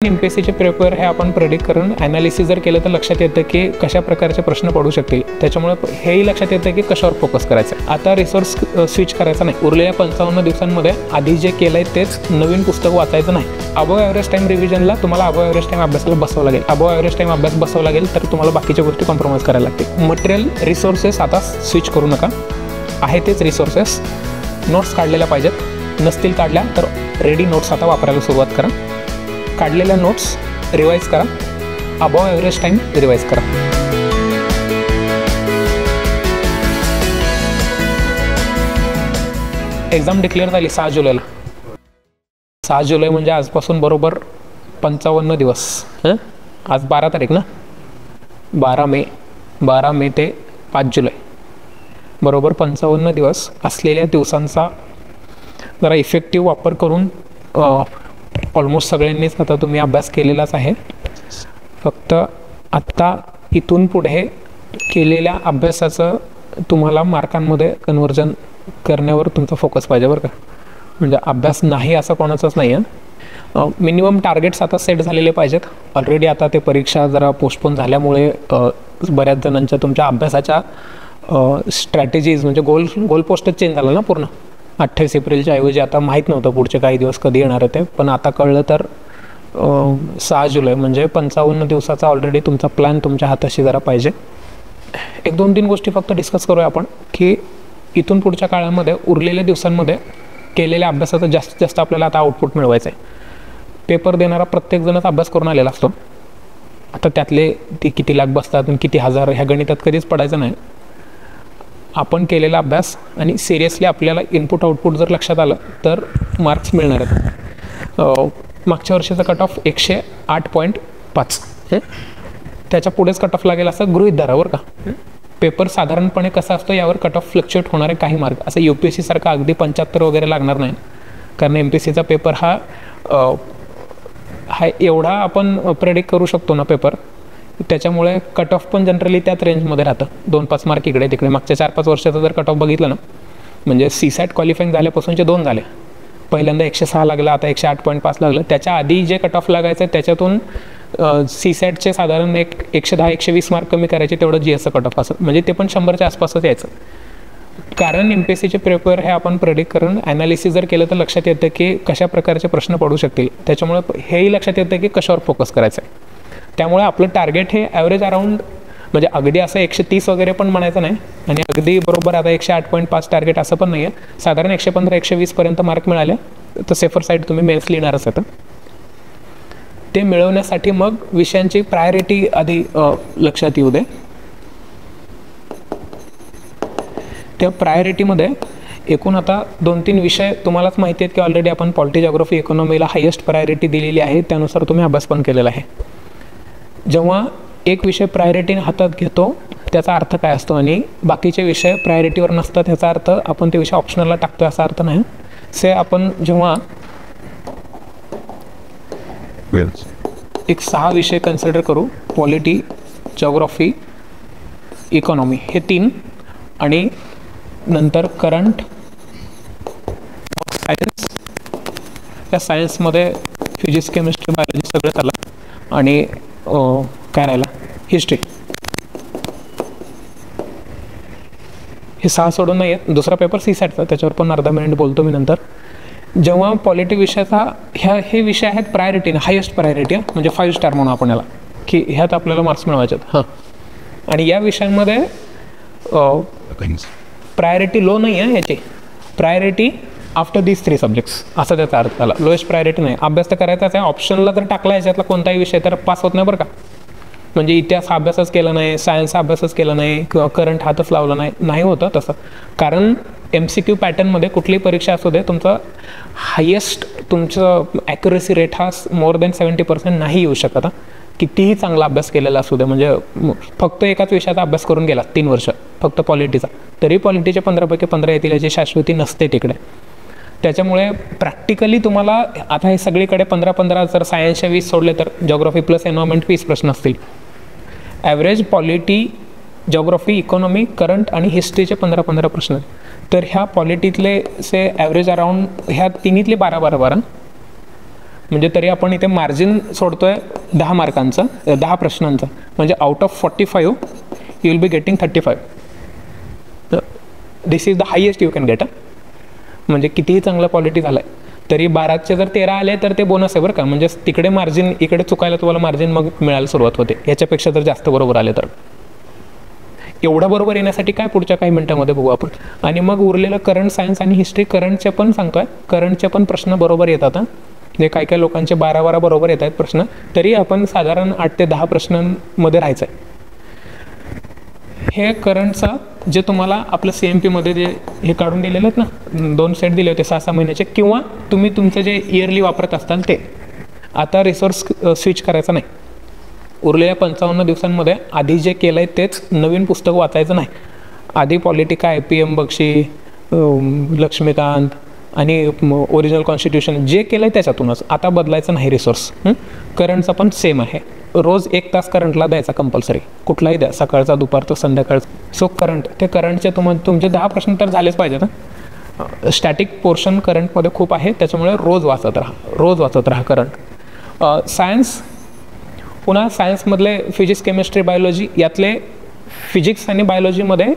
एमपीएससीचे paper हे आपण predict करून ॲनालिसिस जर केलं तर लक्षात येतं की कशा प्रकारचे प्रश्न पडू शकतील. त्याच्यामुळे हेही लक्षात येतं की कशावर फोकस करायचं. आता रिसोर्स स्विच करायचा नाही. उरलेल्या 55 दिवसांमध्ये आधी जे केलं आहे तेच नवीन पुस्तक वाचायचं नाही. अबोव ॲव्हरेज टाईम रिव्हिजनला तुम्हाला अबोव ॲव्हरेज टाईम अभ्यासाला बसवावं लागेल. अबोव ॲव्हरेज टाईम अभ्यास बसवावं लागेल तर तुम्हाला बाकीच्या गोष्टी कॉम्प्रोमाइज करायला लागतील. मटेरियल रिसोर्सेस आता स्विच करू नका. आहे तेच रिसोर्सेस. नोट्स काढलेल्या पाहिजेत. नसतील काढल्या तर रेडी नोट्स आता वापरायला सुरुवात करा. काढलेल्या नोट्स रिवाईज करा. अबोव ॲव्हरेज टाईम रिवाईज करा. एक्झाम डिक्लेअर झाली 6 जुलैला. 6 जुलै म्हणजे आजपासून बरोबर 55 दिवस. आज 12 तारीख ना. 12 मे ते 5 जुलै बरोबर 55 दिवस असलेल्या दिवसांचा जरा इफेक्टिव्ह वापर करून ऑलमोस्ट सगळ्यांनीच आता तुम्ही अभ्यास केलेलाच आहे. फक्त आत्ता इथून पुढे केलेल्या अभ्यासाचं तुम्हाला मार्कांमध्ये कन्व्हर्जन करण्यावर तुमचा फोकस पाहिजे बरं का. म्हणजे अभ्यास नाही असं कोणाचंच नाही आहे. मिनिमम टार्गेट्स आता सेट झालेले पाहिजेत. ऑलरेडी आता ते परीक्षा जरा पोस्टपोन झाल्यामुळे बऱ्याच जणांच्या तुमच्या अभ्यासाच्या स्ट्रॅटेजीज म्हणजे गोल पोस्टच चेंज झालं ना पूर्ण. 28 एप्रिलच्या ऐवजी आता माहीत नव्हतं पुढचे काही दिवस कधी येणार आहे ते, पण आता कळलं तर 6 जुलै म्हणजे 55 दिवसाचा ऑलरेडी तुमचा प्लॅन तुमच्या हाताशी जरा पाहिजे. 1-2-3 गोष्टी फक्त डिस्कस करूया आपण की इथून पुढच्या काळामध्ये उरलेल्या दिवसांमध्ये केलेल्या अभ्यासाचं जास्तीत जास्त आपल्याला आता आउटपुट मिळवायचं आहे. पेपर देणारा प्रत्येकजणच अभ्यास करून आलेला असतो. आता त्यातले ती किती लाख बसतात आणि किती हजार ह्या गणितात कधीच पडायचं नाही. आपण केलेला अभ्यास आणि सिरियसली आपल्याला इनपुट आउटपुट जर लक्षात आलं तर मार्क्स मिळणार आहेत. मागच्या वर्षीचा कट ऑफ 108.5 त्याच्या पुढेच कट ऑफ लागेल असं गृहीत धरा बरं का. पेपर साधारणपणे कसा असतो यावर कट ऑफ फ्लक्च्युएट होणारे काही मार्क. असं UPSC सारखा अगदी 75 वगैरे लागणार नाही, कारण MPSCचा पेपर हा एवढा आपण प्रेडिक्ट करू शकतो ना पेपर, त्याच्यामुळे कट ऑफ पण जनरली त्याच रेंजमध्ये राहतं. 2-5 मार्क इकडे तिकडे. मागच्या 4-5 वर्षाचं जर कट ऑफ बघितलं ना, म्हणजे CSAT क्वालिफाईंग झाल्यापासूनचे 2 झाले. पहिल्यांदा 106 लागलं, आता 108.5 लागलं. त्याच्या आधी जे कट ऑफ लागायचं त्याच्यातून CSATचे साधारण 110-120 मार्क कमी करायचे, तेवढं GSचं कट ऑफ असं, म्हणजे ते पण 100च्या आसपासच यायचं. कारण MPSCचे पेपर हे आपण प्रेडिक्ट करून ॲनालिसिस जर केलं तर लक्षात येतं की कशा प्रकारचे प्रश्न पडू शकतील. त्याच्यामुळे हेही लक्षात येतं की कशावर फोकस करायचं आहे. त्यामुळे आपलं टार्गेट हे ॲव्हरेज अराऊंड, म्हणजे अगदी असं 130 वगैरे पण म्हणायचं नाही आणि अगदी बरोबर आता 108.5 टार्गेट असं पण नाही आहे. साधारण 115-120 मार्क मिळाले तर सेफर साईड तुम्ही मेन्स लिहिणारच आहे. ते मिळवण्यासाठी मग विषयांची प्रायोरिटी आधी लक्षात येऊ दे. त्या प्रायोरिटीमध्ये एकूण आता 2-3 विषय तुम्हालाच माहिती आहेत की ऑलरेडी आपण पॉलिटी, जिओग्राफी, इकॉनॉमीला हायेस्ट प्रायोरिटी दिलेली आहे. त्यानुसार तुम्ही अभ्यास पण केलेला आहे. जेव्हा एक विषय प्रायोरिटीने हातात घेतो त्याचा अर्थ काय असतो आणि बाकीचे विषय प्रायोरिटीवर नसतात याचा अर्थ आपण ते विषय ऑप्शनलला टाकतो असा अर्थ नाही. आपण जेव्हा एक 6 विषय कन्सिडर करू, पॉलिटी, जिओग्राफी, इकॉनॉमी हे 3 आणि नंतर करंट, सायन्स. त्या सायन्समध्ये फिजिक्स, केमिस्ट्री, बायोलॉजी सगळं आलं आणि काय राहिला, हिस्ट्री. हे 6 सोडून नाही आहेत. दुसरा पेपर CSATचा, त्याच्यावर पण अर्धा मिनिट बोलतो मी नंतर. जेव्हा पॉलिटी विषयाचा हे विषय आहेत प्रायोरिटीने, हायेस्ट प्रायोरिटी, म्हणजे 5 स्टार म्हणून आपण याला, की ह्यात आपल्याला मार्क्स मिळवायचे आहेत. आणि या विषयांमध्ये प्रायोरिटी लो नाही आहे. याची प्रायोरिटी आफ्टर दीज 3 सब्जेक्ट्स असा त्याचा अर्थ झाला. लोएस्ट प्रायोरिटी नाही. अभ्यास तर करायचाच आहे. ऑप्शनला जर टाकला याच्यातला कोणताही विषय तर पास होत नाही बरं का. म्हणजे इतिहास हा अभ्यासच केला नाही, सायन्स हा अभ्यासच केला नाही किंवा करंट हातच लावला नाही होतं तसं. कारण MCQ पॅटर्नमध्ये कुठलीही परीक्षा असू दे, तुमचं हायेस्ट तुमचं ॲक्युरेसी रेट हा मोर दॅन 70% नाही येऊ शकत. कितीही चांगला अभ्यास केलेला असू दे, म्हणजे फक्त एकाच विषयाचा अभ्यास करून गेला 3 वर्ष फक्त पॉलिटीचा, तरी पॉलिटीचे 15पैकी 15 येतील याची शाश्वती नसते तिकडे. त्याच्यामुळे प्रॅक्टिकली तुम्हाला आता हे सगळीकडे 15-15 जर सायन्सच्या 20 सोडले तर जिओग्राफी प्लस एन्व्हायरमेंट 20 प्रश्न असतील. Average polity, geography, economy, current आणि हिस्ट्रीचे 15-15 प्रश्न. तर ह्या पॉलिटीतले ॲव्हरेज अराऊंड ह्या तिन्हीतले 12-12 म्हणजे तरी आपण इथे मार्जिन सोडतोय 10 मार्कांचं, 10 प्रश्नांचं, म्हणजे out of 45 you will be getting 35. तर this is the highest you can get. म्हणजे कितीही चांगलं क्वालिटी झालं आहे तरी 12चे जर 13 आले तर ते बोनस आहे बरं का. म्हणजे तिकडे मार्जिन, इकडे चुकायला तुम्हाला मार्जिन मग मिळायला सुरुवात होते. याच्यापेक्षा जर जास्त बरोबर आले तर. एवढं बरोबर येण्यासाठी काय पुढच्या काही मिनिटांमध्ये बघू आपण. आणि मग उरलेलं करंट, सायन्स आणि हिस्ट्री. करंटचे पण सांगतोय, करंटचे पण प्रश्न बरोबर येतात. जे काही काही लोकांचे 12 बरोबर येत आहेत प्रश्न, तरी आपण साधारण 8 ते 10 प्रश्नांमध्ये राहायचं आहे. हे करंटचं जे तुम्हाला आपलं CMP मध्ये जे हे काढून दिलेलं आहेत ना, 2 सेट दिले होते 6-6 महिन्याचे, किंवा तुम्ही तुमचं जे इयरली वापरत असताल ते. आता रिसोर्स स्विच करायचा नाही. उरलेल्या 55 दिवसांमध्ये आधी जे केलं आहे तेच नवीन पुस्तक वाचायचं नाही. आधी पॉलिटिका, IPM बक्षी, लक्ष्मीकांत आणि ओरिजिनल कॉन्स्टिट्यूशन जे केलं आहे त्याच्यातूनच. आता बदलायचं नाही रिसोर्स. करंटचा पण सेम आहे. रोज 1 तास करंटला द्यायचा कंपल्सरी, कुठलाही द्या, सकाळचा, दुपारचा, संध्याकाळचा. सो करंट, ते करंटचे तुमचे 10 प्रश्न तर झालेच पाहिजेत. स्टॅटिक पोर्शन करंटमध्ये खूप आहे, त्याच्यामुळे रोज वाचत राहा करंट. सायन्स, पुन्हा सायन्समधले फिजिक्स, केमिस्ट्री, बायोलॉजी, यातले फिजिक्स आणि बायोलॉजीमध्ये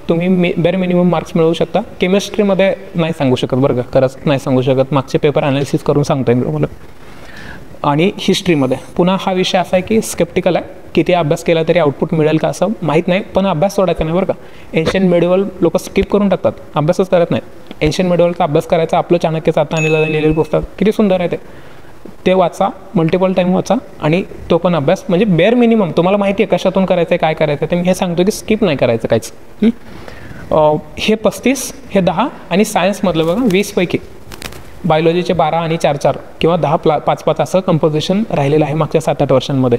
तुम्ही बेर मिनिमम मार्क्स मिळवू शकता. केमिस्ट्रीमध्ये नाही सांगू शकत बरं का, खरंच नाही सांगू शकत. मागचे पेपर ॲनालिसिस करून सांगता येईल तुम्हाला. आणि हिस्ट्रीमध्ये पुन्हा हा विषय असा आहे की स्केप्टिकल आहे. किती अभ्यास केला तरी आउटपुट मिळेल का असं माहीत नाही, पण अभ्यास सोडायचा नाही बरं का. एन्शियंट मेडिवल लोक स्किप करून टाकतात, अभ्यासच करत नाहीत. एन्शियंट मेडिवलचा अभ्यास करायचा. आपलं चाणक्यचं आता आणि लिहिलेलं पुस्तक किती सुंदर आहे ते वाचा, मल्टिपल टाईम वाचा, आणि तो पण अभ्यास. म्हणजे बेअर मिनिमम तुम्हाला माहिती आहे कशातून करायचं आहे, काय करायचं आहे. ते मी हे सांगतो की स्किप नाही करायचं काहीच. हे 35, हे 10, आणि सायन्समधलं बघा 20 पैकी बायोलॉजीचे 12 आणि 4-4 किंवा 10 5-5 असं कंपोजिशन राहिलेलं आहे मागच्या 7-8 वर्षांमध्ये.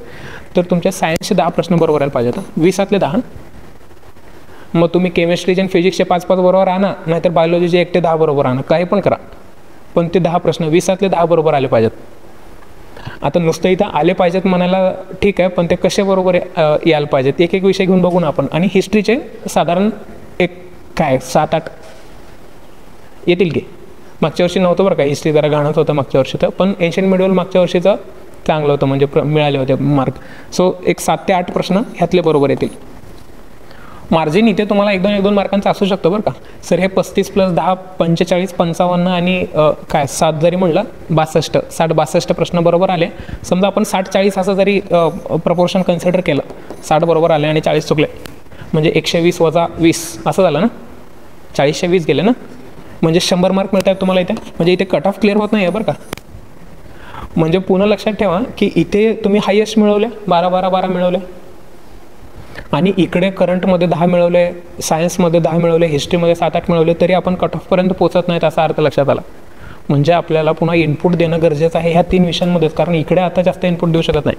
तर तुमच्या सायन्सचे 10 प्रश्न बरोबर यायला पाहिजेत. 20 10. मग तुम्ही केमिस्ट्रीचे आणि फिजिक्सचे 5-5 बरोबर आणा, नाहीतर बायोलॉजीचे 1 ते 10 बरोबर आणा, काही पण करा, पण ते 10 प्रश्न 20 10 बरोबर आले पाहिजेत. आता नुसतं इथं आले पाहिजेत म्हणायला ठीक आहे, पण ते कसे बरोबर यायला पाहिजेत, एक विषय घेऊन बघू ना आपण. आणि हिस्ट्रीचे साधारण 7-8 येतील की. मागच्या वर्षी नव्हतं बरं का, हिस्ट्री जरा घाणत होतं मागच्या वर्षी तर, पण एन्शियंट मेडिवल मागच्या वर्षीचं चांगलं होतं, म्हणजे मिळाले होते मार्क. सो 1 7 ते 8 प्रश्न ह्यातले बरोबर येतील. मार्जिन इथे तुम्हाला 1-2 मार्कांचं असू शकतं बरं का. सर हे 35 + 10 45 55 आणि 7 जरी म्हणलं 60-62 प्रश्न बरोबर आले. समजा आपण 60-40 असं जरी प्रपोर्शन कन्सिडर केलं, 60 बरोबर आले आणि 40 चुकले, म्हणजे 120 - 20 असं झालं ना, 40 20 गेले ना, म्हणजे 100 मार्क मिळतात तुम्हाला इथे. म्हणजे इथे कट ऑफ क्लिअर होत नाही आहे बरं का. म्हणजे पुन्हा लक्षात ठेवा की इथे तुम्ही हायेस्ट मिळवले, 12 मिळवले, आणि इकडे करंटमध्ये 10 मिळवले, सायन्समध्ये 10 मिळवले, हिस्ट्रीमध्ये 7-8 मिळवले, तरी आपण कट ऑफपर्यंत पोहोचत नाहीत असा अर्थ लक्षात आला. म्हणजे आपल्याला पुन्हा इनपुट देणं गरजेचं आहे ह्या 3 विषयांमध्येच, कारण इकडे आता जास्त इनपुट देऊ शकत नाही.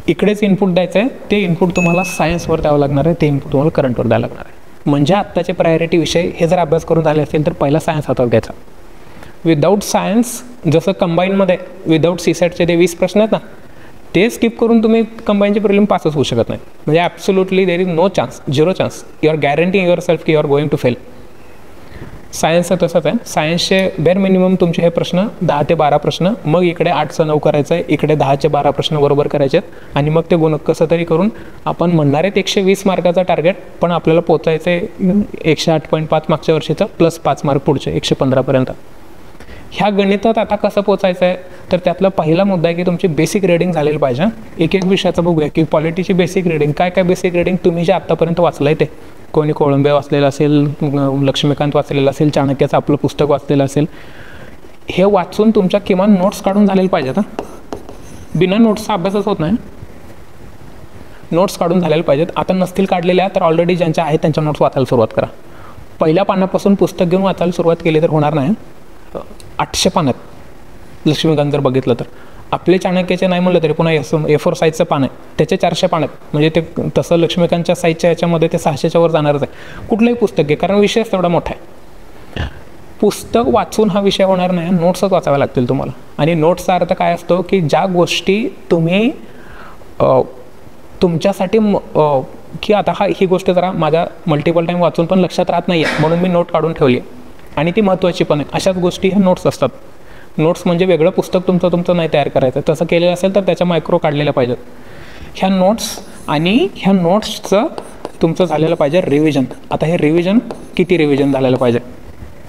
इकडेच इनपुट द्यायचं आहे, ते इनपुट तुम्हाला सायन्सवर द्यावं लागणार आहे, ते इनपुट तुम्हाला करंटवर द्यावं लागणार आहे. म्हणजे आत्ताचे प्रायोरिटी विषय हे जर अभ्यास करून झाले असेल तर पहिला सायन्स हातात घ्यायचा. विदाऊट सायन्स, जसं कंबाईनमध्ये विदाऊट सीसेटचे ते 20 प्रश्न आहेत ना, ते स्किप करून तुम्ही कंबाईनचे प्रिलिम पासच होऊ शकत नाही. म्हणजे absolutely there is no chance, 0 chance. You are guaranteeing yourself की you are going to fail. सायन्सचं तसंच आहे. सायन्सचे बेअर मिनिमम तुमचे हे प्रश्न 10 ते 12 प्रश्न, मग इकडे 8चं 9 करायचं आहे, इकडे 10चे 12 प्रश्न बरोबर करायचे आहेत, आणि मग ते गुण कसं तरी करून आपण म्हणणार आहेत 120 मार्काचा टार्गेट, पण आपल्याला पोचायचं आहे 108.5 मागच्या वर्षीचं प्लस 5 मार्क पुढचे 115पर्यंत. ह्या गणितात आता कसं पोचायचं आहे, तर त्यातला पहिला मुद्दा आहे की तुमची बेसिक रीडिंग झालेली पाहिजे. एक विषयाचं बघूया की पॉलिटीची बेसिक रीडिंग काय बेसिक रीडिंग तुम्ही जे आत्तापर्यंत वाचलं आहे ते. कोणी कोळंबे वाचलेलं असेल, लक्ष्मीकांत वाचलेलं असेल, चाणक्याचं आपलं पुस्तक वाचलेलं असेल, हे वाचून तुमच्या किमान नोट्स काढून झालेलं पाहिजेत. बिना नोट्सचा अभ्यासच होत नाही. नोट्स काढून झालेल्या पाहिजेत. आता नसतील काढलेल्या तर ऑलरेडी ज्यांच्या आहेत त्यांच्या नोट्स वाचायला सुरुवात करा. पहिल्या पानापासून पुस्तक घेऊन वाचायला सुरुवात केली तर होणार नाही. 800 पानात लक्ष्मीकांत जर बघितलं तर, आपले चाणक्याचे नाही म्हणलं तरी पुन्हा A4 साईजचं पान आहे, त्याचे 400 पान आहेत. म्हणजे ते तसं लक्ष्मीकांतच्या साईजच्या याच्यामध्ये ते 600च्या वर जाणारच आहे. कुठलंही पुस्तक घे, कारण विषयच तेवढा मोठा आहे. पुस्तक वाचून हा विषय होणार नाही, नोट्सच वाचाव्या लागतील तुम्हाला. आणि नोट्सचा अर्थ काय असतो की ज्या गोष्टी तुम्ही तुमच्यासाठी की आता ही गोष्ट जरा माझ्या मल्टिपल टाईम वाचून पण लक्षात राहत नाही आहे, म्हणून मी नोट काढून ठेवली आहे आणि ती महत्त्वाची पण आहे, अशाच गोष्टी ह्या नोट्स असतात. नोट्स म्हणजे वेगळं पुस्तक तुमचं नाही तयार करायचं. तसं केलेलं असेल तर त्याच्या मायक्रो काढलेल्या पाहिजेत. ह्या नोट्स आणि ह्या नोट्सचं तुमचं झालेलं पाहिजे रिव्हिजन. आता हे रिव्हिजन किती रिव्हिजन झालेलं पाहिजे?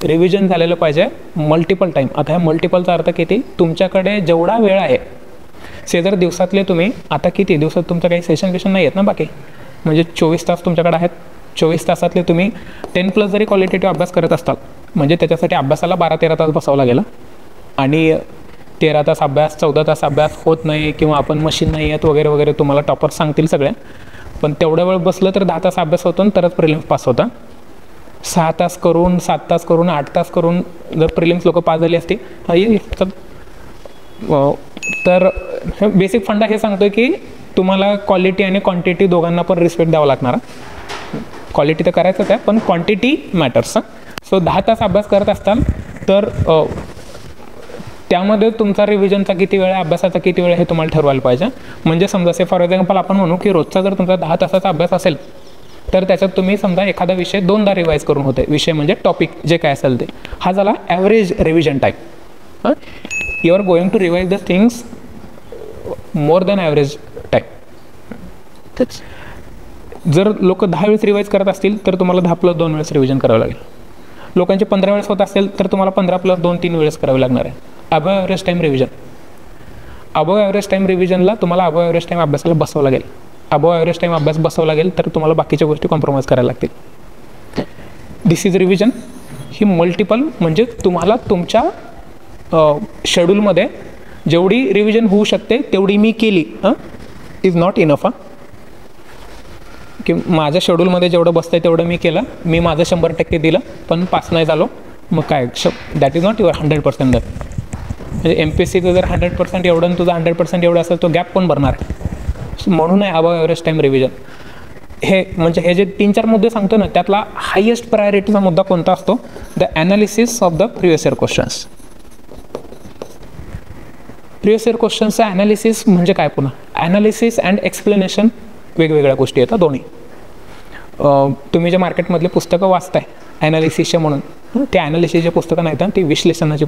रिव्हिजन झालेलं पाहिजे मल्टिपल टाईम. आता ह्या मल्टिपलचा अर्थ किती? तुमच्याकडे जेवढा वेळ आहे, जर दिवसातले तुम्ही आता किती दिवसात तुमचं काही सेशन नाही आहेत ना बाकी, म्हणजे 24 तास तुमच्याकडे आहेत. 24 तासातले तुम्ही 10+ जरी क्वालिटेटिव्ह अभ्यास करत असताल, म्हणजे त्याच्यासाठी अभ्यासाला 12-13 तास बसावं लागेल. आणि 13 तास अभ्यास, 14 तास अभ्यास होत नाही, किंवा आपण मशीन नाही आहेत वगैरे वगैरे तुम्हाला टॉपर सांगतील सगळ्या. पण तेवढ्या वेळ बसलं तर 10 तास अभ्यास होतो, तरच प्रिलिम्स पास होता. 6 तास करून, 7 तास करून, 8 तास करून जर प्रिलिम्स लोक पास झाली असती तर बेसिक फंडा हे सांगतोय की तुम्हाला क्वालिटी आणि क्वांटिटी दोघांना पण रिस्पेक्ट द्यावा लागणार. क्वालिटी तर करायचंच आहे, पण क्वांटिटी मॅटर्स. सो 10 तास अभ्यास करत असताल तर त्यामध्ये तुमचा रिव्हिजनचा किती वेळ आहे, अभ्यासाचा किती वेळ आहे हे तुम्हाला ठरवायला पाहिजे. म्हणजे समजा फॉर एक्झाम्पल आपण म्हणू की रोजचा जर तुमचा 10 तासाचा अभ्यास असेल तर त्याच्यात तुम्ही समजा एखादा विषय 2दा रिवाईज करून होते. विषय म्हणजे टॉपिक जे काय असेल ते. हा झाला average revision time. You are going to revise the things more than average time. जर लोक 10 वेळेस रिवाईज करत असतील तर तुम्हाला 10+2 वेळेस रिव्हिजन करावं लागेल. लोकांचे 15 वेळेस होत असेल तर तुम्हाला 15+2 3 वेळेस करावे लागणार आहे. Above average time revision. Above average time रिव्हिजनला तुम्हाला अबव ॲव्हरेज टाईम अभ्यासाला बसावं लागेल. अबव ॲव्हरेज टाईम अभ्यास बसावं लागेल तर तुम्हाला बाकीच्या गोष्टी कॉम्प्रोमाइज करायला लागतील. दिस इज रिव्हिजन. ही मल्टिपल म्हणजे तुम्हाला तुमच्या शेड्यूलमध्ये जेवढी रिव्हिजन होऊ शकते तेवढी मी केली इज नॉट इनफ. की माझ्या शेड्यूलमध्ये जेवढं बसतं आहे तेवढं मी केलं, मी माझं 100% दिलं, पण पास नाही झालो, मग काय that is not your 100% that. म्हणजे MPSCचं जर 100% एवढं आणि तुझं 100% एवढं असेल तो गॅप कोण भरणार? म्हणून आहे अबव ॲव्हरेज टाईम रिव्हिजन. हे म्हणजे हे जे 3-4 मुद्दे सांगतो ना, त्यातला हायेस्ट प्रायोरिटीचा मुद्दा कोणता असतो? The analysis of the previous year questions. Previous year क्वेश्चन्सचं ॲनालिसिस म्हणजे काय? पुन्हा ॲनालिसिस अँड एक्सप्लेनेशन वेगवेगळ्या गोष्टी येतात दोन्ही. तुम्ही जे मार्केटमधले पुस्तकं वाचताय ॲनालिसिसचे म्हणून, ते ॲनालिसिसचे पुस्तकं नाहीत, ती विश्लेषणाची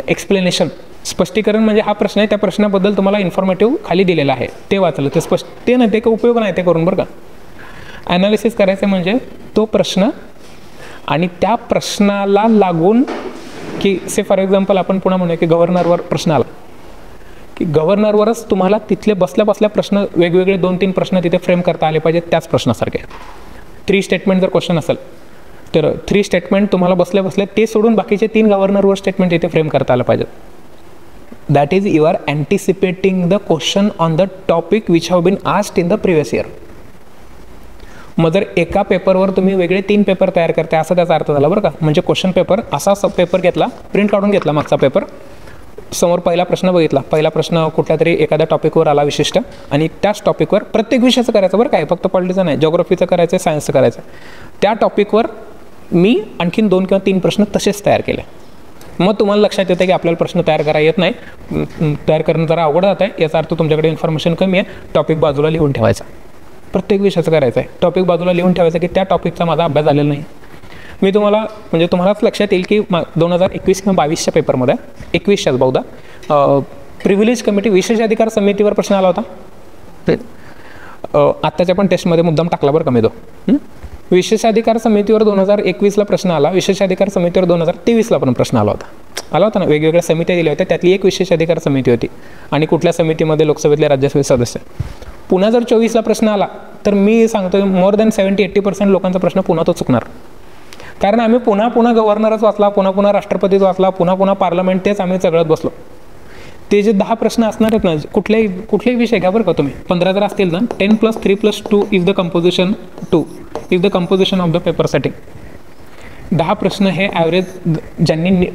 एक्सप्लेनेशन, स्पष्टीकरण म्हणजे हा प्रश्न आहे, त्या प्रश्नाबद्दल तुम्हाला इन्फॉर्मेटिव्ह खाली दिलेलं आहे ते वाचलं, ते ते नाही, ते काही उपयोग नाही ते करून बरं का. ॲनालिसिस करायचं म्हणजे तो प्रश्न आणि त्या प्रश्नाला लागून की फॉर एक्झाम्पल आपण पुन्हा म्हणूया की गव्हर्नरवर प्रश्न आला की गव्हर्नरवरच तुम्हाला तिथले बसल्या प्रश्न वेगवेगळे 2-3 प्रश्न तिथे फ्रेम करता आले पाहिजेत त्याच प्रश्नासारखे. 3 स्टेटमेंट जर क्वेश्चन असेल तर 3 स्टेटमेंट तुम्हाला बसल्या ते सोडून बाकीचे 3 गव्हर्नरवर स्टेटमेंट तिथे फ्रेम करता आलं पाहिजेत. That is you are anticipating the question on the topic which have been asked in the previous year. मग जर एका पेपरवर तुम्ही वेगळे 3 पेपर तयार करताय असं त्याचा अर्थ झाला बरं का. म्हणजे क्वेश्चन पेपर असा पेपर घेतला, प्रिंट काढून घेतला मागचा पेपर, समोर पहिला प्रश्न बघितला, पहिला प्रश्न कुठल्या तरी एखाद्या टॉपिकवर आला विशिष्ट, आणि त्याच टॉपिकवर प्रत्येक विषयाचं करायचं बरं काय, फक्त पॉलिटिक्सचं नाही, जिओग्राफीचं करायचं, सायन्सचं करायचं, त्या टॉपिकवर मी आणखीन 2 किंवा 3 प्रश्न तसेच तयार केले. मग तुम्हाला लक्षात येतं की आपल्याला प्रश्न तयार करा येत नाही, तयार करणं जरा अवघड जात आहे, याचा अर्थ तुमच्याकडे इन्फॉर्मेशन कमी आहे, टॉपिक बाजूला लिहून ठेवायचा. प्रत्येक विषयाचं करायचं आहे, टॉपिक बाजूला लिहून ठेवायचं की त्या टॉपिकचा माझा अभ्यास झालेला नाही. मी तुम्हाला म्हणजे तुम्हालाच लक्षात येईल की 2021 किंवा 22च्या पेपरमध्ये 21च्याच बहुधा प्रिव्हिलेज कमिटी विशेष अधिकार समितीवर प्रश्न आला होता. आत्ताच्या पण टेस्टमध्ये मुद्दाम टाकला बरं का मी तो. विशेष अधिकार समितीवर 2021ला प्रश्न आला, विशेष अधिकार समितीवर 2023ला पण प्रश्न आला होता ना. वेगवेगळ्या समित्या दिल्या होत्या, त्यातली एक विशेष अधिकार समिती होती आणि कुठल्या समितीमध्ये लोकसभेतले राज्यसभेत सदस्य. पुन्हा जर 24ला प्रश्न आला तर मी सांगतो मोर दॅन 70-80% लोकांचा प्रश्न पुन्हा तो चुकणार. कारण आम्ही पुन्हा गव्हर्नरच वाचला, पुन्हा राष्ट्रपतीच वाचला, पुन्हा पार्लमेंट, तेच आम्ही सगळ्यात बसलो. ते जे 10 प्रश्न असणार आहेत ना, कुठलेही विषय घ्या बरं का तुम्ही, 15 जर असतील ना, 10 + 3 + 2 is the composition 2 is the composition of the paper setting. 10 प्रश्न हे ॲव्हरेज ज्यांनी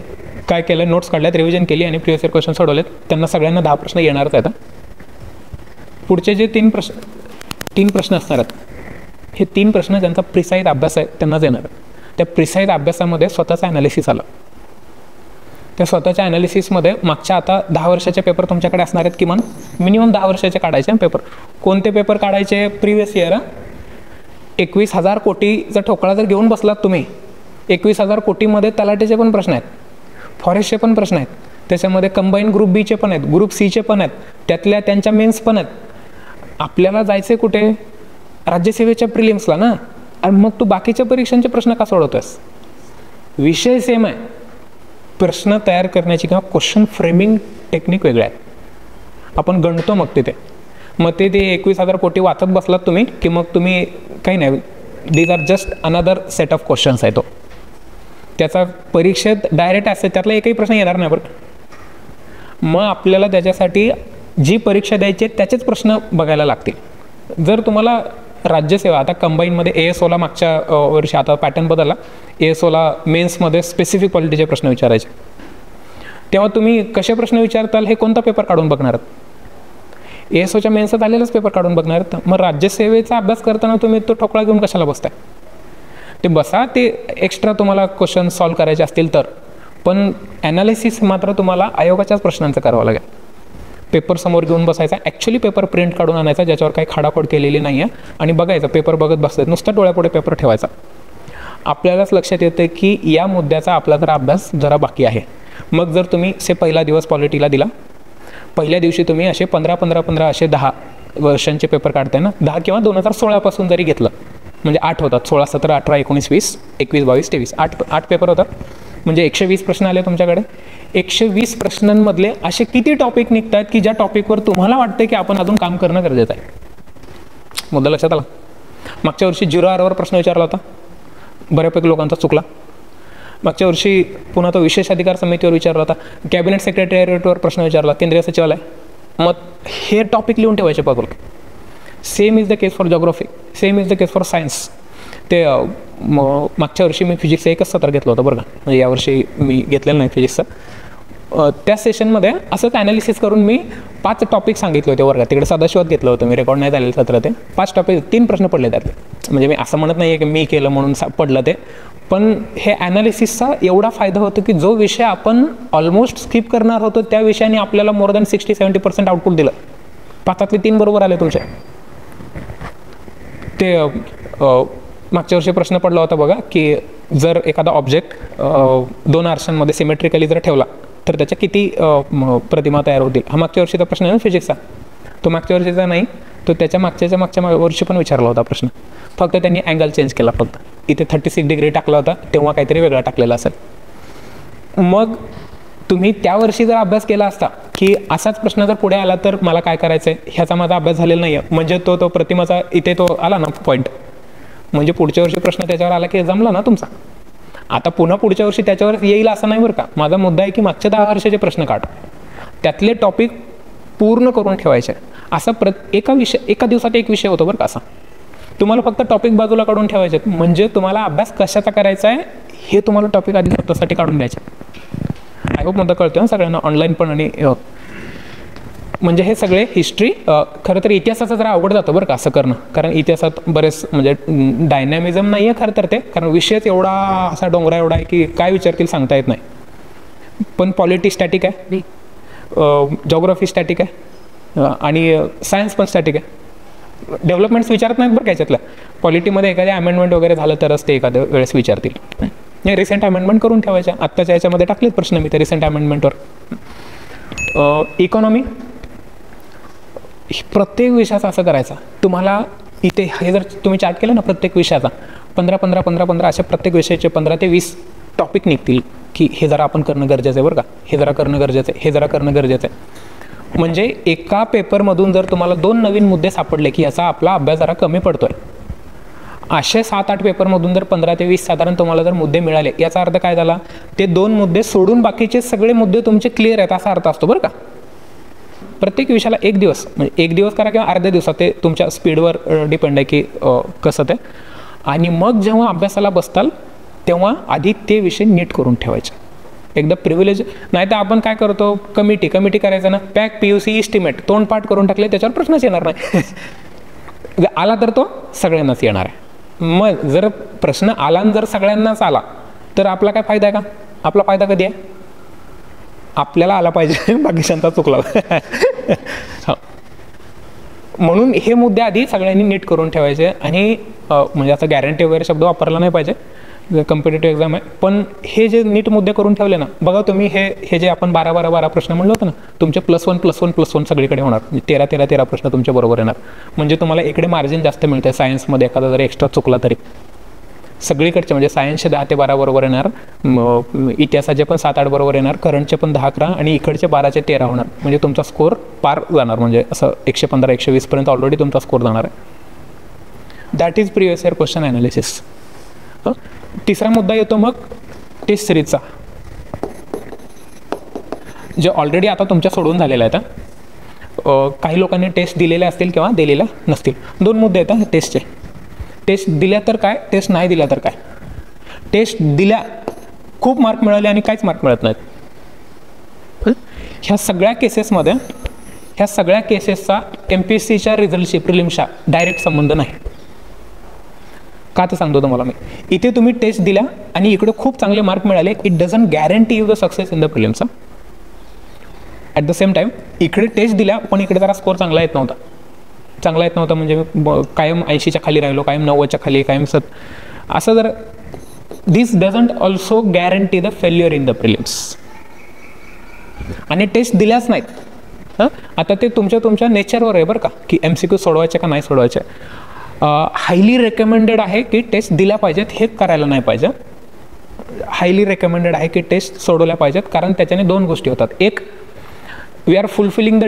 काय केलं, नोट्स काढल्यात, रिव्हिजन केली आणि प्रिव्हियस इयर क्वेश्चन सोडवलेत, त्यांना सगळ्यांना 10 प्रश्न येणारच आहेत. पुढचे जे 3 प्रश्न असणार आहेत, हे 3 प्रश्न ज्यांचा प्रिसाईज अभ्यास आहे त्यांनाच येणार. त्या प्रिसाईज अभ्यासामध्ये स्वतःचा ॲनालिसिस आलं. त्या स्वतःच्या ॲनालिसिसमध्ये मागच्या आता 10 वर्षाचे पेपर तुमच्याकडे असणार आहेत, किमान मिनिमम 10 वर्षाचे काढायचे पेपर. कोणते पेपर काढायचे? Previous year. 21,000 कोटीचा ठोकळा जर घेऊन बसलात तुम्ही, 21,000 कोटीमध्ये तलाठीचे पण प्रश्न आहेत, फॉरेस्टचे पण प्रश्न आहेत, त्याच्यामध्ये कंबाईन ग्रुप बीचे पण आहेत, ग्रुप सीचे पण आहेत, त्यातल्या त्यांच्या मेन्स पण आहेत. आपल्याला जायचं कुठे? राज्यसेवेच्या प्रिलिम्सला ना. आणि मग तू बाकीच्या परीक्षांचे प्रश्न का सोडवतोस? विषय सेम आहे, प्रश्न तयार करण्याची किंवा क्वेश्चन फ्रेमिंग टेक्निक वेगळ्या आहेत. आपण गणतो मग तिथे, मग ते 21,000 कोटी वाचत बसलात तुम्ही की मग तुम्ही काही नाही, these are just another set of questions आहे तो. त्याचा परीक्षेत डायरेक्ट असते, त्यातला एकही प्रश्न येणार नाही बरं. मग आपल्याला त्याच्यासाठी जी परीक्षा द्यायची आहे त्याचेच प्रश्न बघायला लागतील. जर तुम्हाला राज्यसेवा आता कंबाईनमध्ये ASOला मागच्या वर्षी आता पॅटर्न बदलला, ASOला मेन्समध्ये स्पेसिफिक पॉलिटीचे प्रश्न विचारायचे, तेव्हा तुम्ही कसे प्रश्न विचारताल हे कोणता पेपर काढून बघणार? ASOच्या मेन्सचा झालेलाच पेपर काढून बघणार. मग राज्यसेवेचा अभ्यास करताना तुम्ही तो ठोकळा घेऊन कशाला बसताय? ते बसा, ते एक्स्ट्रा तुम्हाला क्वेश्चन सॉल्व करायचे असतील तर, पण ॲनालिसिस मात्र तुम्हाला आयोगाच्याच प्रश्नांचं करावं लागेल. पेपर समोर घेऊन बसायचा, ॲक्च्युली पेपर प्रिंट काढून आणायचा ज्याच्यावर काही खाडाखोड केलेली नाही आहे, आणि बघायचं, पेपर बघत बसतात, नुसता डोळ्यापुढे पेपर ठेवायचा. आपल्यालाच लक्षात येतं की या मुद्द्याचा आपला जरा अभ्यास जरा बाकी आहे. मग जर तुम्ही पहिला दिवस पॉलिटीला दिला, पहिल्या दिवशी तुम्ही असे 15 असे 10 वर्षांचे पेपर काढताय ना, 10 किंवा 2016 पासून जरी घेतलं म्हणजे 8 होतात, 16, 17, 18, 19, 20, 21, 22, 23, 8 पेपर होतात. म्हणजे 120 प्रश्न आले तुमच्याकडे. 120 प्रश्नांमधले असे किती टॉपिक निघत आहेत की ज्या टॉपिकवर तुम्हाला वाटतं की आपण अजून काम करणं गरजेचं आहे? मुद्दा लक्षात आला? मागच्या वर्षी 0 आरवर प्रश्न विचारला होता, बऱ्यापैकी लोकांचा चुकला. मागच्या वर्षी पुन्हा तो विशेष अधिकार समितीवर विचारला होता, कॅबिनेट सेक्रेटरीएटवर प्रश्न विचारला, केंद्रीय सचिवालय. मग हे टॉपिक लिहून ठेवायचे बघू. Same is the case for geography, same is the case for science. ते मागच्या वर्षी मी फिजिक्सचं एकच सत्र घेतलं होतं बरं का, म्हणजे यावर्षी मी घेतलेलं नाही फिजिक्सचं. त्या सेशनमध्ये असंच ॲनालिसिस करून मी 5 टॉपिक सांगितले होते वर्गात. तिकडे सदाशिवात घेतलं होतं मी, रेकॉर्ड नाही झालेलं सत्र. ते 5 टॉपिक, 3 प्रश्न पडले त्यातले. म्हणजे मी असं म्हणत नाही आहे की मी केलं म्हणून पडलं ते, पण हे ॲनालिसिसचा एवढा फायदा होतो की जो विषय आपण ऑलमोस्ट स्किप करणार होतो त्या विषयाने आपल्याला मोर दॅन 60-70% आउटपुट दिलं. 5तातले 3 बरोबर आले तुमचे. ते मागच्या वर्षी प्रश्न पडला होता बघा की जर एखादा ऑब्जेक्ट 2 आरशांमध्ये सिमेट्रिकली जर ठेवला तर त्याच्या किती प्रतिमा तयार होतील. हा मागच्या वर्षीचा प्रश्न आहे ना फिजिक्सचा. तो मागच्या वर्षीचा नाही, तो त्याच्या मागच्या वर्षी पण विचारला होता प्रश्न, फक्त त्यांनी अँगल चेंज केला. फक्त इथे 36 डिग्री टाकला होता, तेव्हा काहीतरी वेगळा टाकलेला असेल. मग तुम्ही त्या वर्षी जर अभ्यास केला असता की असाच प्रश्न जर पुढे आला तर मला काय करायचं आहे, ह्याचा माझा अभ्यास झालेला नाही आहे, म्हणजे तो प्रतिमाचा इथे तो आला ना पॉईंट, म्हणजे पुढच्या वर्षी प्रश्न त्याच्यावर आला की जमला ना तुमचा. आता पुन्हा पुढच्या वर्षी त्याच्यावर येईल असं नाही बरं का. माझा मुद्दा आहे की मागच्या 10 वर्षाचे प्रश्न काढ, त्यातले टॉपिक पूर्ण करून ठेवायचे. असा एका दिवसात एक विषय होतो बरं का. असा तुम्हाला फक्त टॉपिक बाजूला काढून ठेवायचे, म्हणजे तुम्हाला अभ्यास कशाचा करायचा आहे हे तुम्हाला टॉपिक आधी स्वतःसाठी काढून द्यायचे. आय होप मुद्दा कळतो ना सगळ्यांना, ऑनलाईन पण. आणि म्हणजे हे सगळे हिस्ट्री, खरं तर इतिहासाचं जरा अवघड जातं बरं का असं करणं, कारण इतिहासात बरेच म्हणजे डायनॅमिझम नाही आहे खरं तर ते, कारण विषयच एवढा असा डोंगरा एवढा आहे की काय विचारतील सांगता येत नाही. पण पॉलिटी स्टॅटिक आहे, जॉग्राफी स्टॅटिक आहे, आणि सायन्स पण स्टॅटिक आहे. डेव्हलपमेंट्स विचारत नाहीत बरं का याच्यातलं. पॉलिटीमध्ये एखादे अमेंडमेंट वगैरे झालं तरच ते एखाद्या वेळेस विचारतील. रिसेंट अमेंडमेंट करून ठेवायच्या. आत्ताच्या याच्यामध्ये टाकलेत प्रश्न मी त्या रिसेंट अमेंडमेंटवर. इकॉनॉमी, प्रत्येक विषयाचा असं करायचा. तुम्हाला इथे हे जर तुम्ही चार्ट केलं ना प्रत्येक विषयाचा 15 अशा प्रत्येक विषयाचे 15 ते 20 टॉपिक निघतील की हे जरा आपण करणं गरजेचं आहे बरं का, हे जरा करणं गरजेचं आहे, हे जरा करणं गरजेचं आहे. म्हणजे एका पेपरमधून जर तुम्हाला 2 नवीन मुद्दे सापडले की याचा आपला अभ्यास जरा कमी पडतोय, असे 7-8 पेपरमधून जर 15 ते 20 साधारण तुम्हाला जर मुद्दे मिळाले, याचा अर्थ काय झाला, ते 2 मुद्दे सोडून बाकीचे सगळे मुद्दे तुमचे क्लिअर आहेत असा अर्थ असतो बरं का. प्रत्येक विषयाला 1 दिवस, म्हणजे 1 दिवस करा किंवा अर्ध्या दिवसात, ते तुमच्या स्पीडवर डिपेंड आहे की कसं ते. आणि मग जेव्हा अभ्यासाला बसताल तेव्हा आधी ते विषय नीट करून ठेवायचे. एकदा प्रिव्हिलेज नाही तर आपण काय करतो, कमिटी करायचं ना, पॅक PUC इस्टिमेट तोंडपाठ करून टाकले, त्याच्यावर प्रश्नच येणार नाही. आला तर तो सगळ्यांनाच येणार आहे. मग जर प्रश्न आला आणि जर सगळ्यांनाच आला तर आपला काय फायदा आहे का? आपला फायदा कधी आहे, आपल्याला आला पाहिजे, बाकीच्यांचा चुकला. म्हणून हे मुद्दे आधी सगळ्यांनी नीट करून ठेवायचे. आणि म्हणजे असं गॅरंटी वगैरे शब्द वापरला नाही पाहिजे, कॉम्पिटेटिव्ह एक्झाम आहे. पण हे जे नीट मुद्दे करून ठेवले ना, बघा तुम्ही हे जे आपण 12 प्रश्न म्हणलं होतं ना, तुमचे +1 सगळीकडे होणार. 13 प्रश्न तुमच्या बरोबर येणार. म्हणजे तुम्हाला इकडे मार्जिन जास्त मिळते. सायन्समध्ये एखादा जरी एक्स्ट्रा चुकला तरी सगळीकडचे, म्हणजे सायन्सचे 10 ते 12 बरोबर येणार, इतिहासाचे पण 7-8 बरोबर येणार, करंटचे पण 10-11 आणि इकडचे 12 ते 13 होणार. म्हणजे तुमचा स्कोर पार जाणार. म्हणजे असं 115-120 पर्यंत ऑलरेडी तुमचा स्कोर जाणार आहे. That is previous year question analysis. तिसरा मुद्दा येतो मग टेस्ट सिरीजचा, जे ऑलरेडी आता तुमच्या सोडून झालेला आहे. काही लोकांनी टेस्ट दिलेल्या असतील किंवा दिलेल्या नसतील. 2 मुद्दे येतात टेस्टचे. टेस्ट दिल्या तर काय, टेस्ट नाही दिल्या तर काय. टेस्ट दिल्या खूप मार्क मिळाले आणि काहीच मार्क मिळत नाहीत. ह्या सगळ्या केसेसचा MPSCच्या रिझल्टशी, प्रिलिम्सच्या डायरेक्ट संबंध नाही. का ते सांगतो तुम्हाला मी. इथे तुम्ही टेस्ट दिल्या आणि इकडे खूप चांगले मार्क मिळाले, it doesn't guarantee you the success in the prelims. At the same time इकडे टेस्ट दिल्या पण इकडे जरा स्कोर चांगला येत नव्हता म्हणजे कायम 80च्या खाली राहिलो, कायम 90च्या खाली, कायम असं जर, this doesn't also guarantee the failure in the prelims. आणि टेस्ट दिल्याच नाहीत, आता ते तुमच्या नेचरवर आहे बरं का, की MCQ सोडवायचे का नाही सोडवायचे. हायली रेकमेंडेड आहे की टेस्ट दिल्या पाहिजेत, हे करायला नाही पाहिजे. हायली रेकमेंडेड आहे की टेस्ट सोडवल्या पाहिजेत, कारण त्याच्याने 2 गोष्टी होतात. एक, we are fulfilling the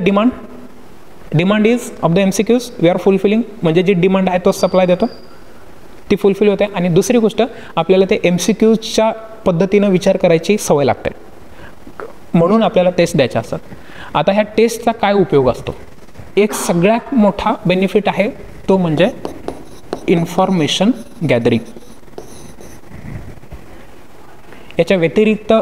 demand is of the MCQs, we are fulfilling, म्हणजे जी डिमांड आहे तो सप्लाय देतो, ती फुलफिल होते. आणि दुसरी गोष्ट, आपल्याला ते MCQच्या पद्धतीनं विचार करायची सवय लागते, म्हणून आपल्याला टेस्ट द्यायच्या असतात. आता ह्या टेस्टचा काय उपयोग असतो, एक सगळ्यात मोठा बेनिफिट आहे तो म्हणजे इन्फॉर्मेशन गॅदरिंग. याच्या व्यतिरिक्त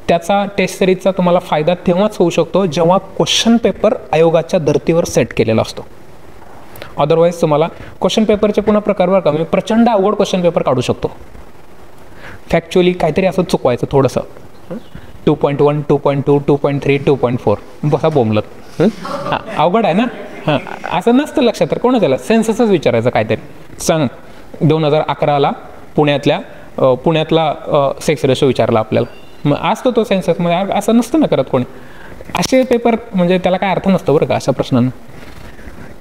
त्याचा टेस्ट सिरीजचा तुम्हाला फायदा तेव्हाच होऊ शकतो जेव्हा क्वेश्चन पेपर आयोगाच्या धर्तीवर सेट केलेला असतो. अदरवाईज तुम्हाला क्वेश्चन पेपरचे पुन्हा प्रकारवर कमी, प्रचंड अवघड क्वेश्चन पेपर काढू शकतो. फॅक्च्युअली काहीतरी असं चुकवायचं थोडंसं, 2.1, 2.2, 2.3, 2.4 बसा बोंबलत. अवघड आहे ना. असं नसतं लक्षात, तर कोण त्याला सेन्ससच विचारायचं काहीतरी. सांग 2011ला पुण्यातला सेक्स रेशो विचारला आपल्याला, मग असतो तो सेन्ससमध्ये. असं नसतं ना करत कोणी. असे पेपर म्हणजे त्याला काय अर्थ नसतो बरं का अशा प्रश्नांना.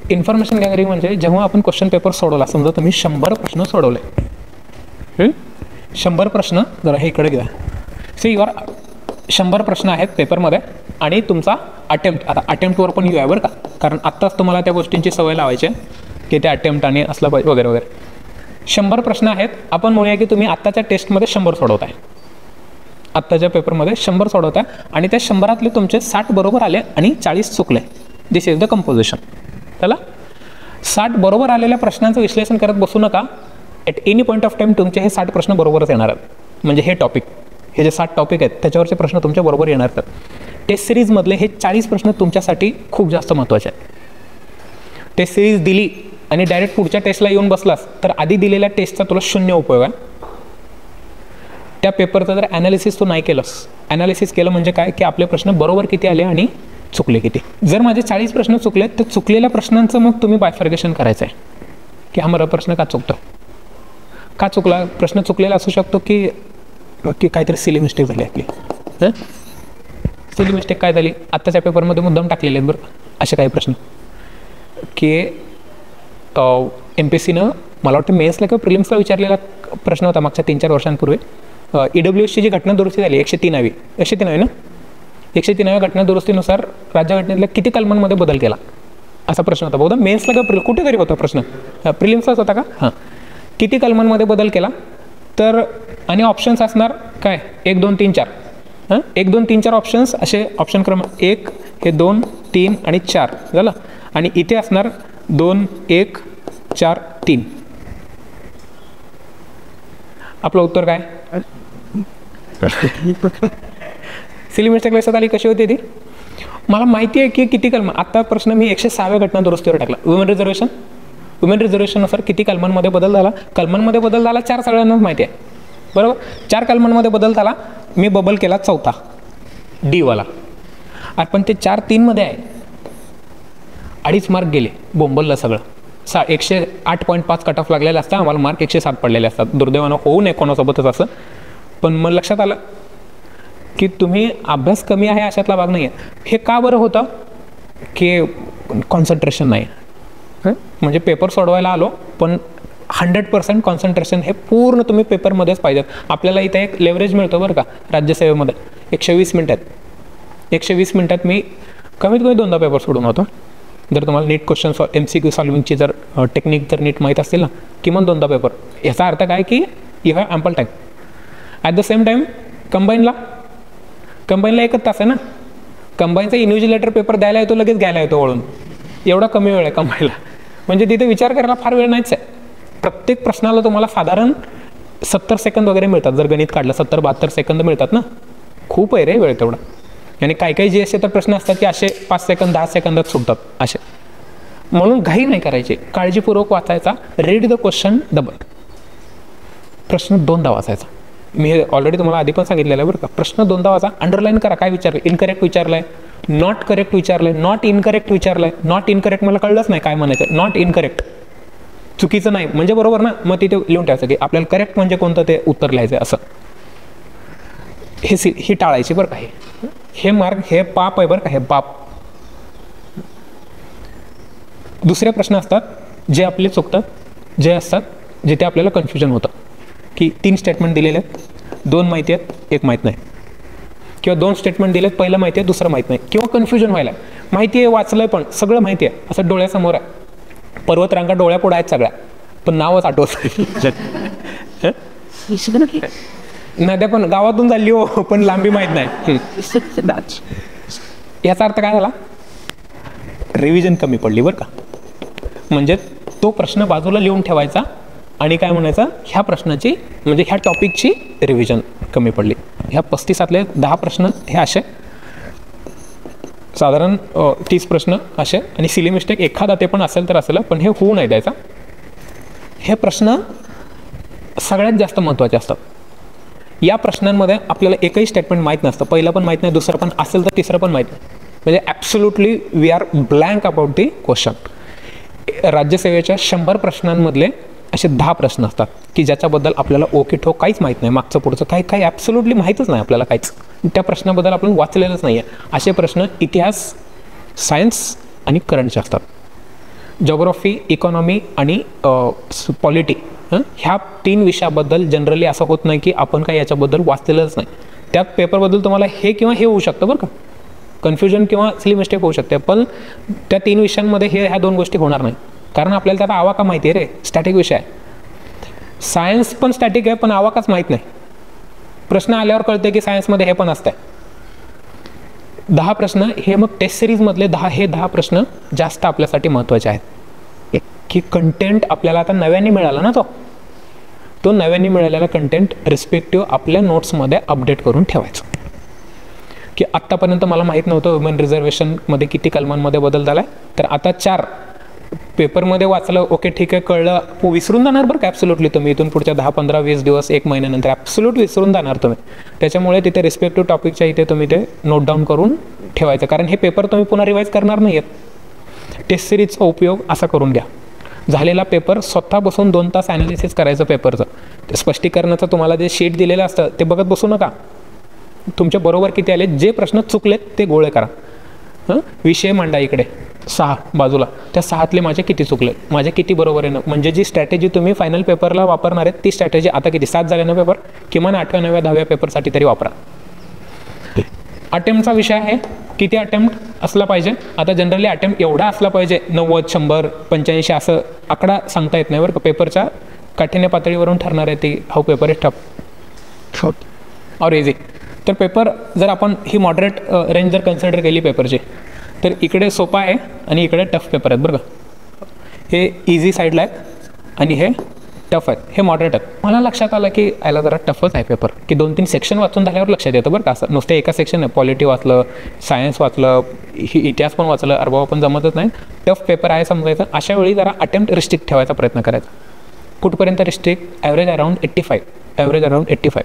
इन्फॉर्मेशन गॅदरिंग म्हणजे जेव्हा आपण क्वेश्चन पेपर सोडवला, समजा तुम्ही 100 प्रश्न सोडवले, 100 प्रश्न, जरा हे इकडे घ्या. सी युअर 100 प्रश्न आहेत पेपरमध्ये आणि तुमचा अटेम्प्ट, आता अटेम्प्टवर पण येऊ आहे बरं का, कारण आत्ताच तुम्हाला त्या गोष्टींची सवय लावायची की ते अटेम्प्ट आणि असलं पाहिजे वगैरे वगैरे. 100 प्रश्न आहेत. आपण म्हणूया की तुम्ही आत्ताच्या टेस्टमध्ये 100 सोडवताय, आत्ताच्या पेपरमध्ये 100 सोडवताय आणि त्या 100रातले तुमचे 60 बरोबर आले आणि 40 चुकले. दिस इज द कंपोजिशन. त्याला 60 बरोबर आलेल्या प्रश्नांचं विश्लेषण करत बसू नका. At any point of time तुमचे हे 60 प्रश्न बरोबरच येणार आहेत. म्हणजे हे टॉपिक, हे जे 60 टॉपिक आहेत त्याच्यावरचे प्रश्न तुमच्या बरोबर येणार आहेत. टेस्ट सिरीजमधले हे 40 प्रश्न तुमच्यासाठी खूप जास्त महत्त्वाचे आहेत. टेस्ट सिरीज दिली आणि डायरेक्ट पुढच्या टेस्टला येऊन बसलास तर आधी दिलेल्या टेस्टचा तुला 0 उपयोग आहे. त्या पेपरचं जर ॲनालिसिस तू नाही केलंस, ॲनालिसिस केलं म्हणजे काय की आपले प्रश्न बरोबर किती आले आणि चुकले किती. जर माझे 40 प्रश्न चुकले तर चुकलेल्या प्रश्नांचं मग तुम्ही बायफर्गेशन करायचं आहे की हा मला प्रश्न का चुकतो, का चुकला. प्रश्न चुकलेला असू शकतो की काहीतरी सिली मिस्टेक झाली आपली. सिली मिस्टेक काय झाली, आत्ताच्या पेपरमध्ये मुद्दाम टाकलेले आहेत बरं असे काही प्रश्न की MPSCनं मला वाटतं मेन्सला किंवा प्रिलिम्सला विचारलेला प्रश्न होता मागच्या 3-4 वर्षांपूर्वी. EWSची जी घटना दुरुस्ती झाली 103वी ना, 103व्या घटना दुरुस्तीनुसार राज्यघटनेतल्या किती कलमांमध्ये बदल केला असा प्रश्न होता. बहुधा मेन्सला का कुठेतरी होता प्रश्न, प्रिलिम्सलाच होता का, हां, किती कलमांमध्ये बदल केला. तर आणि ऑप्शन्स असणार काय 1, 2, 3, 4. 1, 2, 3, 4 ऑप्शन्स असे. ऑप्शन क्रमांक 1 हे 2, 3 आणि 4 झालं. आणि इथे असणार 2, 1, 4, 3. आपलं उत्तर काय. सिली मिस्टेक लक्षात आली कशी होती ती. मला माहिती आहे की किती कलम. आत्ता प्रश्न मी 106व्या घटना दुरुस्तीवर टाकला. वुमेन रिझर्वेशननुसार किती कलमांमध्ये बदल झाला. कलमांमध्ये बदल झाला 4 सगळ्यांनाच माहिती आहे बरोबर. 4 कलमांमध्ये बदल झाला. मी बबल केला 4था डीवाला. पण ते 4 3 मध्ये आहे. 2.5 मार्क गेले, बोंबललं सगळं. 108.5 कट ऑफ लागलेला असतं, आम्हाला मार्क 107 पडलेले असतात. दुर्दैवानं होऊ नये कोणासोबतच असं. पण मग लक्षात आलं की तुम्ही अभ्यास कमी आहे अशातला भाग नाही आहे. हे का बरं होतं की कॉन्सन्ट्रेशन नाही. म्हणजे पेपर सोडवायला आलो पण 100% कॉन्सन्ट्रेशन हे पूर्ण तुम्ही पेपरमध्येच पाहिजे. आपल्याला इथे एक लेवरेज मिळतो बरं का राज्यसेवेमध्ये. 120 मिनिटात 120 मिनिटात मी कमीत कमी 2दा पेपर सोडून होतो. जर तुम्हाला नीट क्वेश्चन MCQ सॉल्विंगची जर टेक्निक जर नीट माहीत असतील ना, किमान 2दा पेपर. याचा अर्थ काय की you have ample time. At the same time कंबाईनला 1 तास आहे ना. कंबाईनचा इन्व्हिजिलेटर पेपर द्यायला येतो, लगेच घ्यायला येतो वळून. एवढा कमी वेळ आहे कंबाईनला. म्हणजे तिथे विचार करायला फार वेळ नाहीच आहे. प्रत्येक प्रश्नाला तुम्हाला साधारण 70 सेकंद वगैरे मिळतात. जर गणित काढलं 70-72 सेकंद मिळतात ना. खूप आहे रे वेळ तेवढा. आणि काही जे असे तर प्रश्न असतात की असे 5 सेकंद 10 सेकंदात सुटतात असे. म्हणून घाई नाही करायची, काळजीपूर्वक वाचायचा. Read the question double. प्रश्न 2दा वाचायचा. मी ऑलरेडी तुम्हाला आधी पण सांगितलेलं आहे बरं का. प्रश्न 2दा वाचा. अंडरलाईन करा. काय विचारलं? इनकरेक्ट विचारलंय, नॉट करेक्ट विचारलंय, नॉट इनकरेक्ट विचारलंय. नॉट इनकरेक्ट मला कळलंच नाही काय म्हणायचं. नॉट इनकरेक्ट चुकीचं नाही म्हणजे बरोबर ना. मग तिथे लिहून ठेवायचं की आपल्याला करेक्ट म्हणजे कोणतं ते उत्तर लिहायचं असं. ही टाळायची बरं का. हे मार्क हे पाप आहे बरं का. हे पाप. दुसरे प्रश्न असतात जे आपले चुकतात, जे असतात जिथे आपल्याला कन्फ्युजन होतं की 3 स्टेटमेंट दिलेले आहेत, 2 माहिती आहेत, 1 माहीत नाही. किंवा 2 स्टेटमेंट दिलेत, पहिलं माहिती आहे, दुसरं माहीत नाही. किंवा कन्फ्युजन व्हायला माहिती आहे, वाचलंय पण सगळं माहिती आहे, असं डोळ्यासमोर आहे. पर्वतरांगा डोळ्यापुढे आहेत सगळ्या, पण नावच आठवत नद्या पण गावातून झाली हो, पण लांबी माहीत नाही. याचा अर्थ काय झाला? रिव्हिजन कमी पडली बरं का. म्हणजे तो प्रश्न बाजूला लिहून ठेवायचा आणि काय म्हणायचं, ह्या प्रश्नाची म्हणजे ह्या टॉपिकची रिव्हिजन कमी पडली. ह्या 35 10 प्रश्न हे असे साधारण 30 प्रश्न असे, आणि सिली मिस्टेक एखादा ते पण असेल तर असेल, पण हे होऊ नाही द्यायचा. हे प्रश्न सगळ्यात जास्त महत्त्वाचे असतात. या प्रश्नांमध्ये आपल्याला एकही स्टेटमेंट माहीत नसतं. पहिलं पण माहीत नाही, दुसरं पण असेल तर तिसरं पण माहीत नाही. म्हणजे absolutely we are blank about the question. राज्यसेवेच्या 100 प्रश्नांमधले असे 10 प्रश्न असतात की ज्याच्याबद्दल आपल्याला ओके ठोक काहीच माहीत नाही, मागचं पुढचं काही ॲब्सोल्युटली माहीतच नाही आपल्याला काहीच. त्या प्रश्नाबद्दल आपण वाचलेलंच नाही आहे. असे प्रश्न इतिहास, सायन्स आणि करंटचे असतात. जॉग्राफी, इकॉनॉमी आणि पॉलिटी, ह्या 3 विषयाबद्दल जनरली असं होत नाही की आपण काही याच्याबद्दल वाचलेलंच नाही. त्या पेपरबद्दल तुम्हाला हे किंवा हे होऊ शकतं बरं का, कन्फ्युजन किंवा सिली मिस्टेक होऊ शकते. पण त्या 3 विषयांमध्ये ह्या 2 गोष्टी होणार नाही, कारण आपल्याला त्याचा आवाका माहिती आहे रे. स्टॅटिक विषय आहे. सायन्स पण स्टॅटिक आहे, पण आवाकाच माहीत नाही. प्रश्न आल्यावर कळते की सायन्समध्ये हे पण असतं. 10 प्रश्न हे मग टेस्ट सिरीजमधले 10 प्रश्न जास्त आपल्यासाठी महत्त्वाचे आहेत. की कंटेंट आपल्याला आता नव्याने मिळाला ना, तो नव्याने मिळालेला कंटेंट रिस्पेक्टिव्ह आपल्या नोट्समध्ये अपडेट करून ठेवायचं. की आत्तापर्यंत मला माहीत नव्हतं वुमेन रिझर्वेशनमध्ये किती कलमांमध्ये बदल झाला आहे, तर आता 4 पेपरमध्ये वाचलं, ओके ठीक आहे, कळलं, विसरून जाणार बरं का ॲब्सोल्युटली तुम्ही. इथून पुढच्या 10, 15, 20 दिवस, 1 महिन्यानंतर ॲब्सोल्युट विसरून जाणार तुम्ही. त्याच्यामुळे तिथे रिस्पेक्टिव्ह टॉपिकच्या इथे तुम्ही ते नोट डाऊन करून ठेवायचं, कारण हे पेपर तुम्ही पुन्हा रिवाईज करणार नाही आहेत. टेस्ट सिरीजचा उपयोग असा करून घ्या. झालेला पेपर स्वतः बसून 2 तास ॲनालिसिस करायचं पेपरचं. ते स्पष्टीकरणाचं तुम्हाला जे शीट दिलेलं असतं ते बघत बसू नका. तुमच्या बरोबर किती आले, जे प्रश्न चुकलेत ते गोळे करा. विषय मांडा इकडे 6 बाजूला, त्या 6तले माझे किती चुकले, माझे किती बरोबर आहे ना. म्हणजे जी स्ट्रॅटेजी तुम्ही फायनल पेपरला वापरणार आहेत ती स्ट्रॅटेजी आता किती 7 झाले ना पेपर, किमान 8व्या 9व्या 10व्या पेपरसाठी तरी वापरा. अटेम्प्टचा विषय आहे, किती अटेम्प्ट असला पाहिजे. आता जनरली अटेम्प्ट एवढा असला पाहिजे 90, 100, 85 असं आकडा सांगता येत नाही बरं का. पेपरच्या काठिण्य पातळीवरून ठरणार आहे ती हाऊ पेपर इज टफ और इझी. तर पेपर जर आपण ही मॉडरेट रेंज जर कन्सिडर केली पेपरची, तर इकडे सोपा आहे आणि इकडे टफ पेपर आहेत बरं का. हे इझी साईडला आहेत आणि हे टफ आहेत, हे मॉडरेट आहेत. मला लक्षात आलं की याला जरा टफच आहे पेपर, की 2-3 सेक्शन वाचून झाल्यावर लक्षात येतं बरं का. असं नुसतं एका सेक्शन आहे, पॉलिटी वाचलं, सायन्स वाचलं, इतिहास पण वाचलं, अरबावा पण जमतच नाही, टफ पेपर आहे समजायचं. अशा वेळी जरा अटेम्प्ट रिस्ट्रिक्ट ठेवायचा प्रयत्न करायचा. कुठपर्यंत restrict? Average around 85, average around 85.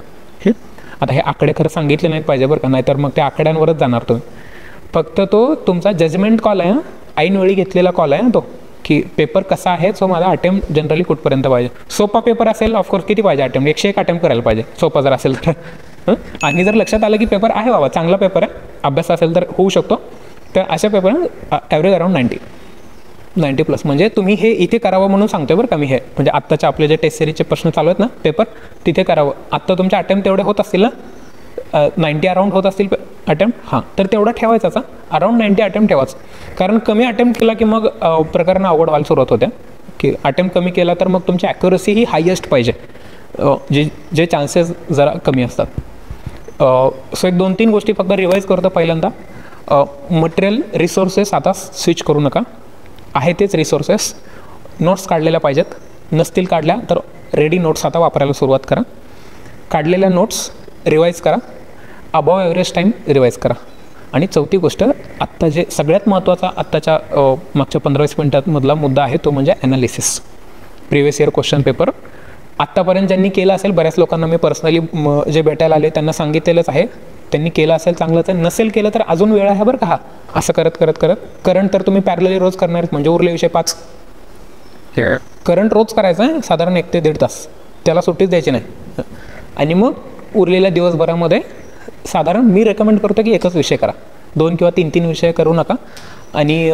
आता हे आकडे खरं सांगितले नाहीत पाहिजे बरं का, नाहीतर मग त्या आकड्यांवरच जाणार तुम्ही. फक्त तो तुमचा जजमेंट कॉल आहे, ऐनवेळी घेतलेला कॉल आहे ना तो. की पेपर कसा आहे, सो माझा अटेम्प्ट जनरली कुठपर्यंत पाहिजे. सोपा पेपर असेल ऑफकोर्स किती पाहिजे अटेम्प्ट, 101 अटेम्प्ट करायला पाहिजे सोपा जर असेल तर. आणि जर लक्षात आलं की पेपर आहे बाबा चांगला पेपर आहे, अभ्यास असेल तर होऊ शकतो, तर अशा पेपर ॲव्हरेज अराउंड 90 प्लस. म्हणजे तुम्ही हे इथे करावं म्हणून सांगतोय बरं का मी, हे म्हणजे आत्ताच्या आपले जे टेस्ट सिरीजचे प्रश्न चालू आहेत ना पेपर, तिथे करावं. आत्ता तुमचे अटेम्प्ट तेवढे होत असतील ना, 90 अराउंड होत असतील अटेम्प्ट, हां तर तेवढा ठेवायचा, अराउंड 90 अटेम्प्ट ठेवाच. कारण कमी अटेम्प्ट केला की मग प्रकरणं अवघड व्हायला सुरुवात होत्या, की अटेम्प्ट कमी केला तर मग तुमची ॲक्युरसी ही हायेस्ट पाहिजे, जे चान्सेस जरा कमी असतात. सो एक 2-3 गोष्टी फक्त रिवाईज करतो. पहिल्यांदा मटेरियल रिसोर्सेस आता स्विच करू नका, आहे तेच रिसोर्सेस. नोट्स काढलेल्या पाहिजेत, नसतील काढल्या तर रेडी नोट्स आता वापरायला सुरुवात करा. काढलेल्या नोट्स रिवाईज करा, अबव ॲव्हरेज टाईम रिवाईज करा. आणि चौथी गोष्ट, आत्ता जे सगळ्यात महत्त्वाचा आत्ताच्या मागच्या 15-20 मिनिटांमधला मुद्दा आहे तो म्हणजे analysis. Previous year question paper आत्तापर्यंत ज्यांनी केलं असेल, बऱ्याच लोकांना मी पर्सनली जे भेटायला आले त्यांना सांगितलेलंच आहे, त्यांनी केलं असेल चांगलंच आहे, नसेल केलं तर अजून वेळ आहे बरं का. हा असं करत करत करत करंट तर तुम्ही पॅरलली रोज करणार म्हणजे उरले विषय 5. करंट रोज करायचं आहे साधारण 1 ते 1.5 तास, त्याला सुट्टीच द्यायची नाही. आणि मग उरलेल्या दिवसभरामध्ये साधारण मी रेकमेंड करतो की एकच विषय करा, 2 किंवा 3 विषय करू नका. आणि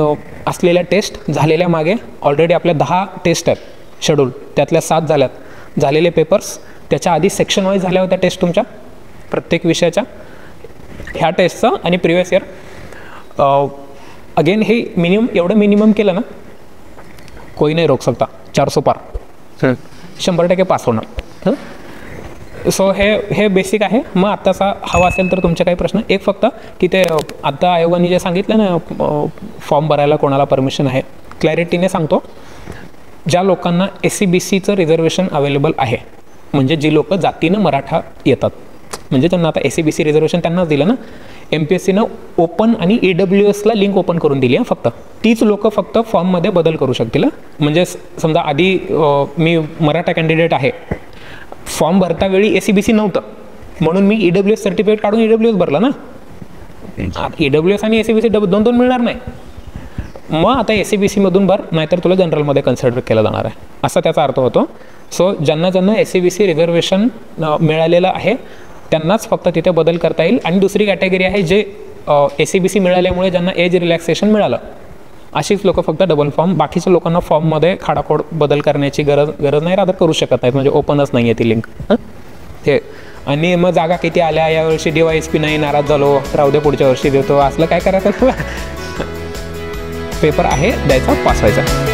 असलेल्या टेस्ट झालेल्या मागे ऑलरेडी आपल्या 10 टेस्ट आहेत शेड्यूल, त्यातल्या 7 झाल्यात. झालेले पेपर्स त्याच्या आधी सेक्शन वाईज झाल्या होत्या टेस्ट तुमच्या प्रत्येक विषयाच्या, ह्या टेस्टचं आणि प्रिव्हियस इयर. अगेन हे एवढं मिनिमम केलं ना, कोई नाही रोक सकता, 400 पार, 100% पास होणार. सो हे बेसिक आहे. मग आत्ताचा हवा असेल तर तुमचे काही प्रश्न, एक फक्त की ते आत्ता आयोगाने जे सांगितलं ना फॉर्म भरायला कोणाला परमिशन आहे, क्लॅरिटीने सांगतो. ज्या लोकांना SCBCचं रिझर्वेशन अवेलेबल आहे, म्हणजे जी लोक जातीनं मराठा येतात, म्हणजे त्यांना आता SCBC रिझर्वेशन त्यांनाच दिलं ना, MPSCनं ओपन आणि EWSला लिंक ओपन करून दिली आहे फक्त, तीच लोक फक्त फॉर्ममध्ये बदल करू शकतील. म्हणजे समजा आधी मी मराठा कॅन्डिडेट आहे, फॉर्म भरतावेळी SCBC नव्हतं म्हणून मी EWS सर्टिफिकेट काढून EWS भरला ना, EWS आणि SCBC दोन मिळणार नाही. मग आता SCBCमधून भर, नाहीतर तुला जनरलमध्ये कन्सिडर केलं जाणार आहे, असा त्याचा अर्थ होतो. सो ज्यांना SCBC रिझर्वेशन मिळालेलं आहे त्यांनाच फक्त तिथे बदल करता येईल. आणि दुसरी कॅटेगरी आहे जे SCBC मिळाल्यामुळे ज्यांना एज रिलॅक्सेशन मिळालं, अशीच लोक फक्त डबल फॉर्म, बाकीच्या लोकांना फॉर्ममध्ये खाडाखोड बदल करण्याची गरज नाही, रादर करू शकत नाहीत, म्हणजे ओपनच नाही आहे ती लिंक. हे आणि मग जागा किती आल्या, यावर्षी DYSP नाही, नाराज झालो, राहू दे पुढच्या वर्षी देतो, असलं काय करायचं. पेपर आहे द्यायचा, पास व्हायचा.